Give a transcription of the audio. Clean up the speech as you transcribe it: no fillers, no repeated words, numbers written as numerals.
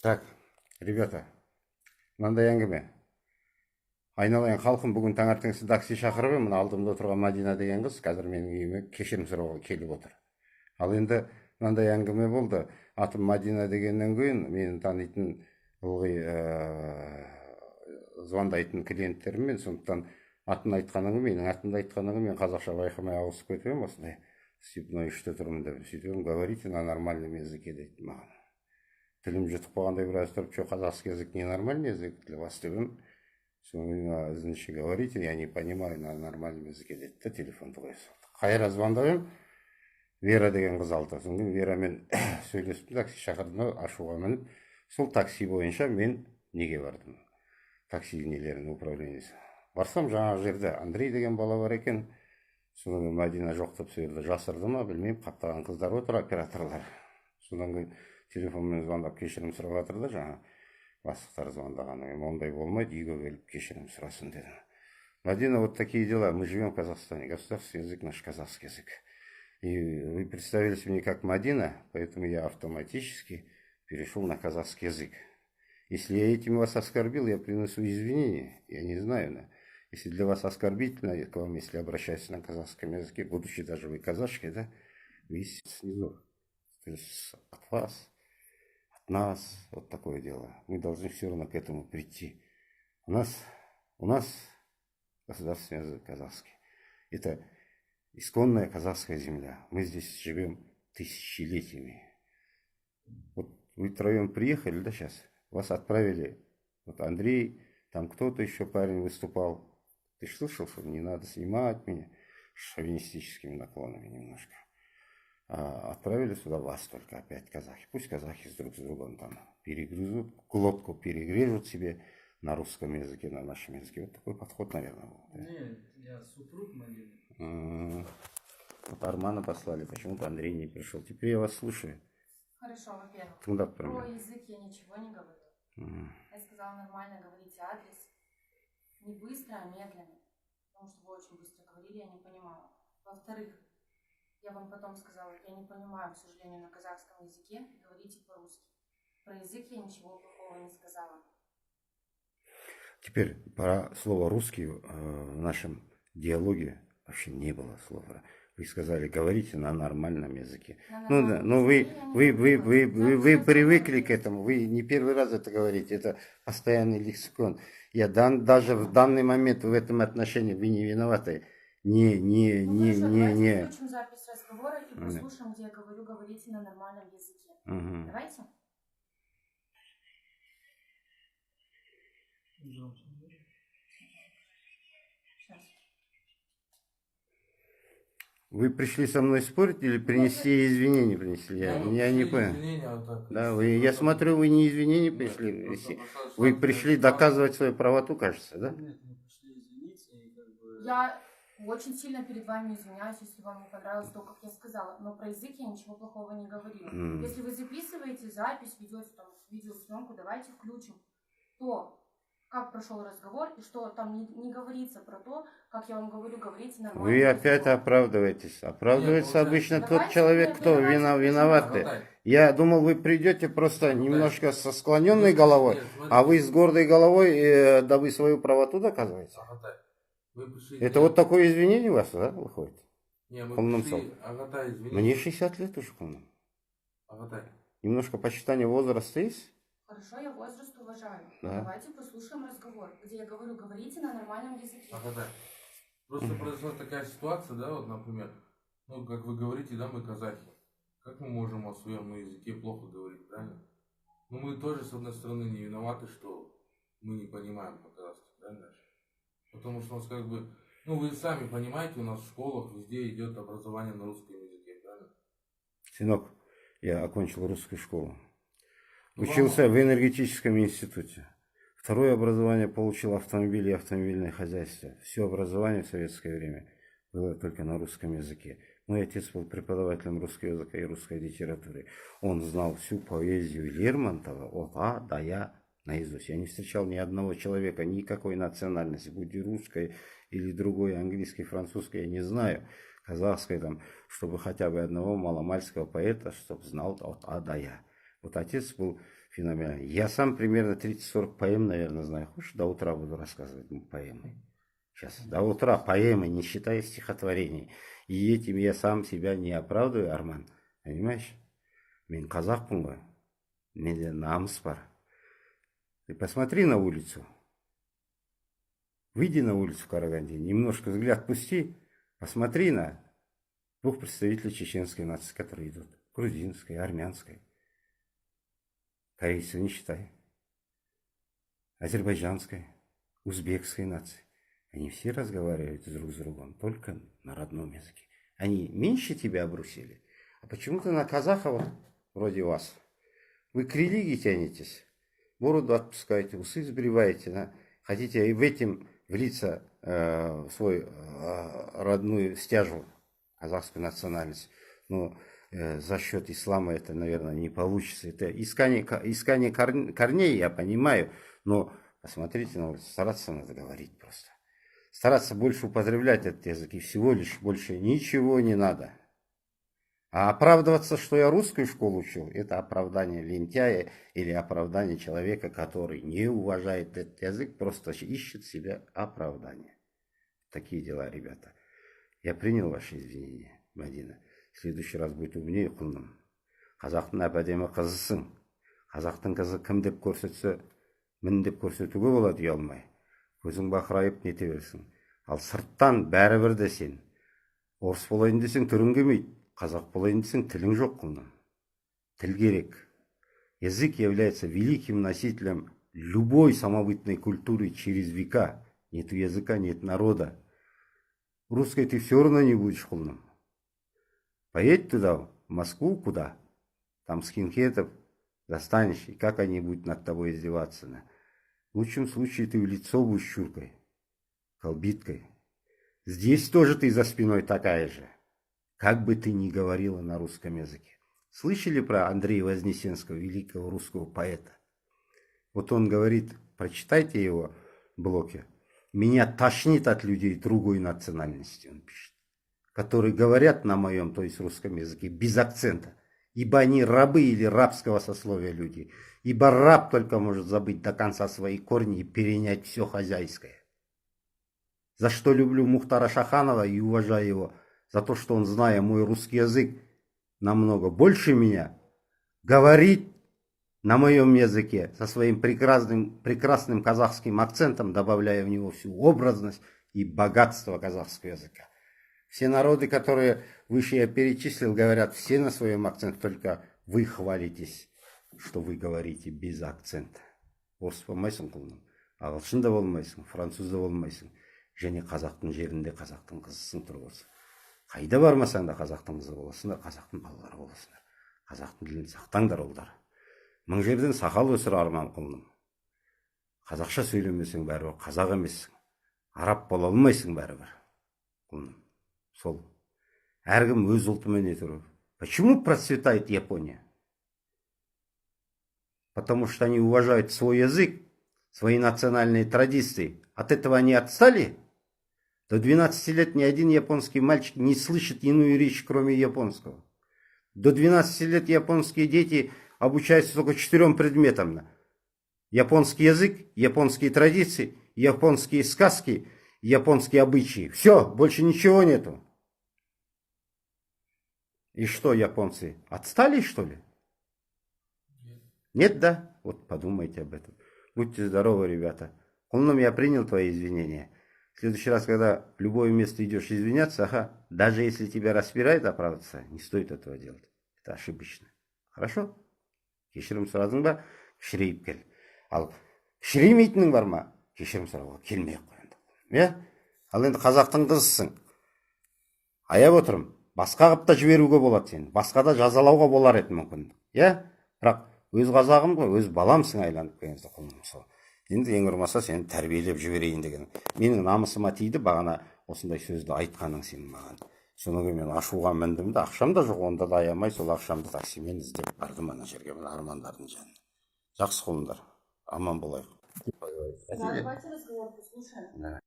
Так, ребята, мынандай әңгіме. Айналайын халқым, бүгін таңертең такси шақырып ем, мына алдымда тұрған Мадина деген қыз қазір менің үйіме кешірім сұрауға келіп отыр. Ал енді мынандай әңгіме болды. Атым Мадина дегеннен кейін мені танитын ылғи звондайтын клиенттерім, сондықтан атын айтқаныңа, менің атымды айтқаныңа мен қазақша байқамай ауысып кетіп едім осындай. Степной үште тұрмын деп сөйтіп, говорите на нормальном языке дейді маған. Тілім жұтып қалғандай біраз тұрып, что казахский язык ненормальный язык для вас деп едім. Соны значит говорите, я не понимаю на нормальном языке деді да, телефонды қоя салды. Қайра звондап едім, Вера деген қыз алды. Содан кейін Верамен сөйлестім, такси шақырдым, ашуға мініп, сол такси бойынша мен неге бардым? Такси нелерінің управлениесі. Барсам жаңағы жерде Андрей деген бала бар екен. Содан кейін Мадина жоқ деп сол жерде жасырды ма, білмеймін, қаптаған қыздар отыр, операторлар. Содан кейін телефонмен звондап кешірім сұрап жатыр да, жаңа бастықтар звондағаннан кейін ондай болмайды, үйге келіп кешірім сұрасын деді. Мадина, вот такие дела. Мы живем в Казахстане. Государственный язык наш казахский язык. И вы представились мне как Мадина, поэтому я автоматически перешел на казахский язык. Если я этим вас оскорбил, я принесу извинения. Я не знаю, да. Если для вас оскорбительно к вам, если обращаюсь на казахском языке, будучи даже вы казашкой, да, вы снизу. То есть от вас, от нас, вот такое дело. Мы должны все равно к этому прийти. У нас государственный язык казахский. Это исконная казахская земля. Мы здесь живем тысячелетиями. Вот вы втроем приехали, да, сейчас? Вас отправили, вот Андрей, там кто-то еще парень выступал. Ты ж слышал, что не надо снимать меня шовинистическими наклонами немножко. Отправили сюда вас только опять казахи. Пусть казахи друг с другом там перегрызут, глотку перегрежут себе на русском языке, на нашем языке. Вот такой подход, наверное, был. Да? Нет, я супруг Марины. Вот Армана послали, почему-то Андрей не пришел. Теперь я вас слушаю. Хорошо, во-первых, Про про язык я ничего не говорю. Я сказала, нормально говорите адрес. Не быстро, а медленно. Потому что вы очень быстро говорили, я не понимала. Во-вторых, я вам потом сказала, я не понимаю, к сожалению, на казахском языке, говорите по-русски. Про язык я ничего плохого не сказала. Теперь про слово «русский» в нашем диалоге вообще не было слова. Вы сказали, говорите на нормальном языке. Ну да, но вы привыкли к этому, вы не первый раз это говорите, это постоянный лексикон. Даже в данный момент в этом отношении вы не виноваты. Не. Давайте включим запись разговора и послушаем, где я говорю, говорите на нормальном языке. Давайте. Вы пришли со мной спорить или принести извинения принесли? Я не понял. Да, я смотрю, вы не извинения пришли. Вы пришли доказывать свою правоту, кажется, да? Нет, мы пришли извиниться и как бы... Я очень сильно перед вами извиняюсь, если вам не понравилось то, как я сказала. Но про язык я ничего плохого не говорила. Если вы записываете запись, ведете там видеосъемку, давайте включим то, как прошел разговор, и что там не говорится про то, как я вам говорю, говорите нормально. Вы опять оправдываетесь. Оправдывается обычно тот человек, кто виноват. Я думал, вы придете просто немножко со склоненной головой, а вы с гордой головой, да вы свою правоту доказываете. Это вот такое извинение у вас, да, выходит? Мне 60 лет уже, по-моему. Немножко почитания возраста есть? Хорошо, я возраст уважаю. Да. Давайте послушаем разговор, где я говорю, говорите на нормальном языке. Просто произошла такая ситуация, да, вот, например, ну, как вы говорите, да, мы казахи. Как мы можем о своем языке плохо говорить, правильно? Ну, мы тоже, с одной стороны, не виноваты, что мы не понимаем по-казахски, правильно? Потому что у нас как бы, ну, вы сами понимаете, у нас в школах везде идет образование на русском языке, правильно? Сынок, я окончил русскую школу. Учился в энергетическом институте. Второе образование получил автомобиль и автомобильное хозяйство. Все образование в советское время было только на русском языке. Мой отец был преподавателем русского языка и русской литературы. Он знал всю поэзию Лермонтова от А до Я наизусть. Я не встречал ни одного человека, никакой национальности, будь русской или другой, английской, французской, я не знаю, казахской, там, чтобы хотя бы одного маломальского поэта, чтобы знал от А до Я. Вот отец был феноменально. Я сам примерно 30-40 поэм, наверное, знаю. Хочешь, до утра буду рассказывать поэмы. Сейчас, до утра поэмы, не считая стихотворений. И этим я сам себя не оправдываю, Арман. Понимаешь? Мен қазақпын ғой. Менде намыс бар. Ты посмотри на улицу. Выйди на улицу в Караганде, немножко взгляд пусти, посмотри на двух представителей чеченской нации, которые идут. Грузинской, армянской. Корейцев не считай. Азербайджанской, узбекской нации. Они все разговаривают друг с другом только на родном языке. Они меньше тебя обрусили. А почему-то на казахов, вроде вас, вы к религии тянетесь, бороду отпускаете, усы сбриваете, хотите и в этим влиться в свою родную стяжу, казахскую национальность. Но за счет ислама это, наверное, не получится. Это искание корней, я понимаю, но посмотрите, стараться надо говорить просто. Стараться больше употреблять этот язык, и всего лишь больше ничего не надо. А оправдываться, что я русскую школу учил, это оправдание лентяя или оправдание человека, который не уважает этот язык, просто ищет себе оправдание. Такие дела, ребята. Я принял ваши извинения, Мадина. В следующий раз будет умнее, құлыным. Қазақтың әп-әдемі қызысың. Қазақтың қызы кім деп көрсетсе, мін деп көрсетуге болады ұялмай. Көзің бақырайып нете берсің. Ал сырттан бәрібір де сен. Орыс болайын десең түрің келмейді. Қазақ болайын десең тілің жоқ, құлыным. Тіл керек. Язык является великим носителем любой самобытной культуры через века. Нет языка, нет народа. Русской ты все равно не будешь, құлыным. Поедь туда, в Москву, куда? Там скинхедов достанешь, и как они будут над тобой издеваться. В лучшем случае ты в лицо будешь щуркой, колбиткой. Здесь тоже ты за спиной такая же. Как бы ты ни говорила на русском языке. Слышали про Андрея Вознесенского, великого русского поэта? Вот он говорит, прочитайте его блоки. Меня тошнит от людей другой национальности, он пишет, которые говорят на моем, то есть русском языке, без акцента. Ибо они рабы или рабского сословия люди. Ибо раб только может забыть до конца свои корни и перенять все хозяйское. За что люблю Мухтара Шаханова и уважаю его, за то, что он, зная мой русский язык намного больше меня, говорит на моем языке со своим прекрасным казахским акцентом, добавляя в него всю образность и богатство казахского языка. Все народы, которые выше я перечислил, говорят все на своем акценте, только вы хвалитесь, что вы говорите без акцента. Орыс болмайсың, құлыным, ағылшын да болмайсың, француз да болмайсың, және қазақтың жерінде қазақтың қызысың тұр болсын. Қайда бармасаң да қазақтың қызы боласыңдар, қазақтың балалары боласыңдар. Қазақтың тілін сақтаңдар, олдар. Мың жерден сақал өсір, Арман, құлыным. Қазақша сөйлемесең бәрібір қазақ емессің. Араб бола алмайсың бәрібір, құлыным. Сол. Әркім өз ұлтымен етіру. Почему процветает Япония? Потому что они уважают свой язык, свои национальные традиции. От этого они отстали? До 12 лет ни один японский мальчик не слышит иную речь, кроме японского. До 12 лет японские дети обучаются только 4 предметам. Японский язык, японские традиции, японские сказки, японские обычаи. Все, больше ничего нету. И что, японцы, отстали, что ли? Нет, да? Вот подумайте об этом. Будьте здоровы, ребята. Құлыным, я принял твои извинения. В следующий раз, когда в любое место идешь извиняться, даже если тебя распирает оправдаться, не стоит этого делать. Это ошибочно. Хорошо? Кешірім сұрадың ба? Кішірейіп кел. Ал кішіреймейтінің бар ма? Кешірім сұрауға келмей қойынды. Иә? Ал енді қазақтың қызысың. Аяп отырым. Басқа қыпта жіберуге болады сені. Басқа да жазалауға болар еді мүмкін. Иә? Бірақ өз қазағым ғой, өз баламсың айланып келгенде, құлыным сол. Енді ең құрмаса сені тәрбиелеп жіберейін деген. Менің намысыма тиді бағана осындай сөзді айтқаның сенің маған. Содан кейін мен ашуға міндім де, ақшам да жоқ, онда да аямай сол ақшамды таксимен іздеп бардым ана жерге, мына армандардың жанына. Жақсы, құлындар, аман болайық. Давайте разговор послушаем.